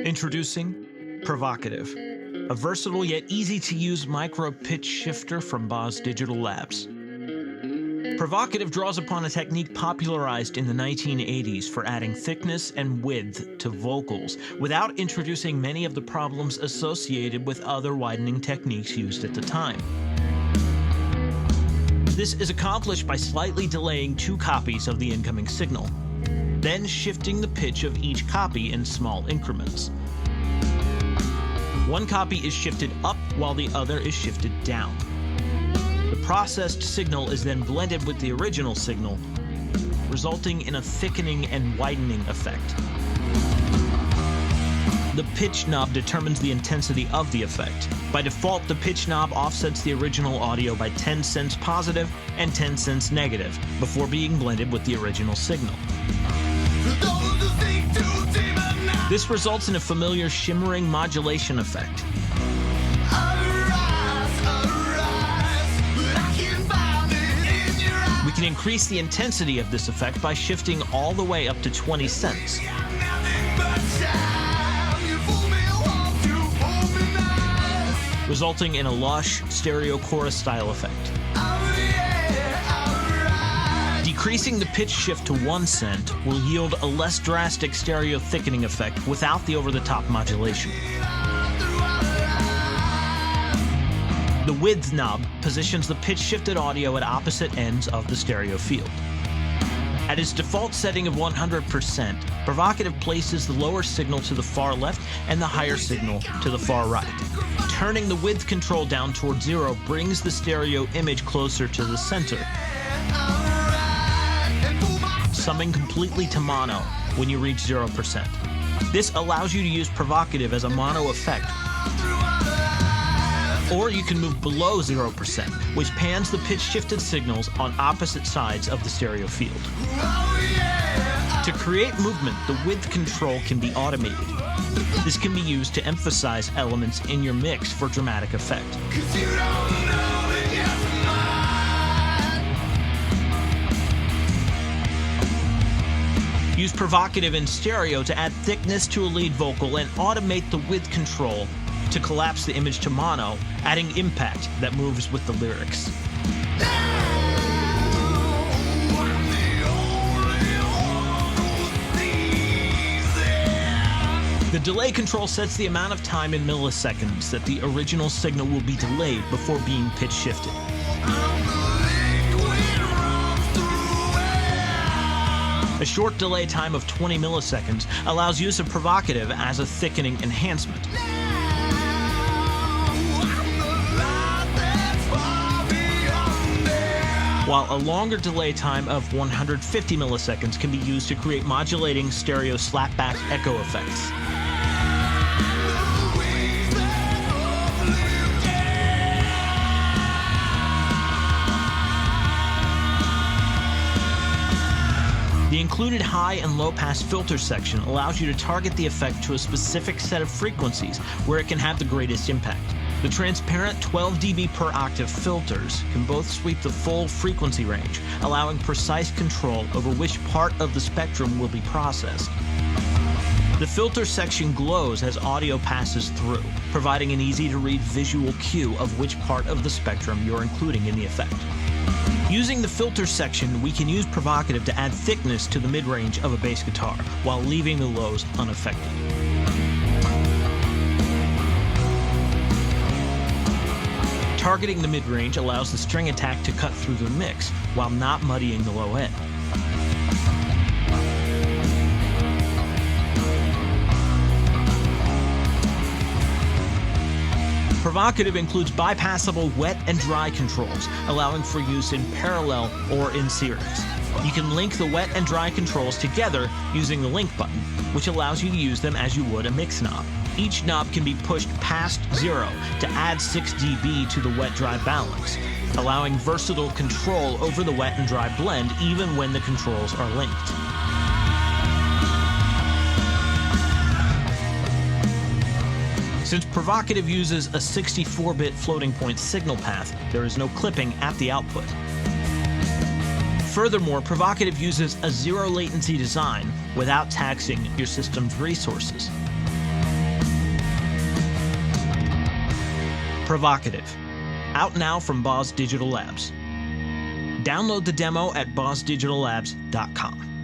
Introducing ProVocative, a versatile yet easy-to-use micro-pitch shifter from Boz Digital Labs. ProVocative draws upon a technique popularized in the 1980s for adding thickness and width to vocals without introducing many of the problems associated with other widening techniques used at the time. This is accomplished by slightly delaying 2 copies of the incoming signal, then shifting the pitch of each copy in small increments. One copy is shifted up while the other is shifted down. The processed signal is then blended with the original signal, resulting in a thickening and widening effect. The pitch knob determines the intensity of the effect. By default, the pitch knob offsets the original audio by 10 cents positive and 10 cents negative before being blended with the original signal. This results in a familiar shimmering modulation effect. We can increase the intensity of this effect by shifting all the way up to 20 cents. Resulting in a lush stereo chorus style effect. Decreasing the pitch shift to 1 cent will yield a less drastic stereo thickening effect without the over-the-top modulation. The width knob positions the pitch-shifted audio at opposite ends of the stereo field. At its default setting of 100%, ProVocative places the lower signal to the far left and the higher signal to the far right. Turning the width control down toward 0 brings the stereo image closer to the center, summing completely to mono when you reach 0%. This allows you to use ProVocative as a mono effect. Or you can move below 0%, which pans the pitch-shifted signals on opposite sides of the stereo field. To create movement, the width control can be automated. This can be used to emphasize elements in your mix for dramatic effect. Use ProVocative in stereo to add thickness to a lead vocal and automate the width control to collapse the image to mono, adding impact that moves with the lyrics. The delay control sets the amount of time in milliseconds that the original signal will be delayed before being pitch shifted. A short delay time of 20 milliseconds allows use of ProVocative as a thickening enhancement. While a longer delay time of 150 milliseconds can be used to create modulating stereo slapback echo effects. The included high and low pass filter section allows you to target the effect to a specific set of frequencies where it can have the greatest impact. The transparent 12 dB per octave filters can both sweep the full frequency range, allowing precise control over which part of the spectrum will be processed. The filter section glows as audio passes through, providing an easy-to-read visual cue of which part of the spectrum you're including in the effect. Using the filter section, we can use ProVocative to add thickness to the mid-range of a bass guitar, while leaving the lows unaffected. Targeting the mid-range allows the string attack to cut through the mix, while not muddying the low end. ProVocative includes bypassable wet and dry controls, allowing for use in parallel or in series. You can link the wet and dry controls together using the link button, which allows you to use them as you would a mix knob. Each knob can be pushed past 0 to add 6 dB to the wet-dry balance, allowing versatile control over the wet and dry blend even when the controls are linked. Since ProVocative uses a 64-bit floating point signal path, there is no clipping at the output. Furthermore, ProVocative uses a zero latency design without taxing your system's resources. ProVocative, out now from Boz Digital Labs. Download the demo at bozdigitallabs.com.